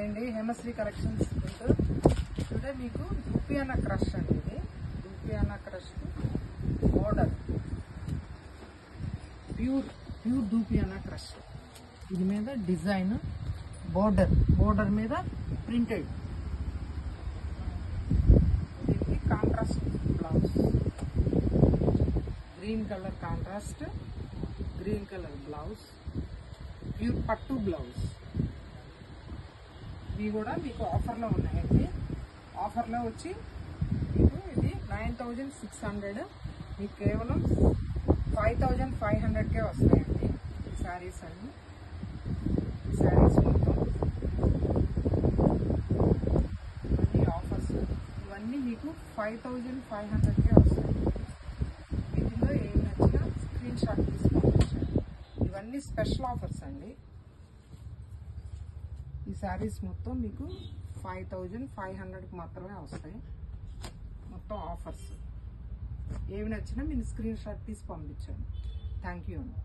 Hi అండి, Hemasri collections today మీకు దూపియానా crush అండి. ఇది దూపియానా క్రష్ బోర్డర్, ప్యూర్ దూపియానా క్రష్. ఇది మీద డిజైన్ బోర్డర్ మీద ప్రింటెడ్. దీనికి contrast blouse, green colour contrast, green colour blouse, pure పట్టు బ్లౌజ్. ఇవి కూడా మీకు ఆఫర్లో ఉన్నాయండి. ఆఫర్లో వచ్చి మీకు ఇది 9600, మీకు కేవలం 5500కే వస్తాయండి ఈ శారీస్ అన్ని. ఈ శారీస్ మొత్తం ఇవన్నీ ఆఫర్స్, ఇవన్నీ మీకు 5500కే వస్తాయి. వీటిలో ఏం నచ్చినా స్క్రీన్ షాట్ తీసుకోవచ్చు. ఇవన్నీ స్పెషల్ ఆఫర్స్ అండి. ఈ శారీస్ మొత్తం మీకు 5500కి మాత్రమే వస్తాయి. మొత్తం ఆఫర్స్. ఏవి నచ్చినా మీరు స్క్రీన్ షాట్ తీసి పంపించండి. థ్యాంక్ యూ అండి.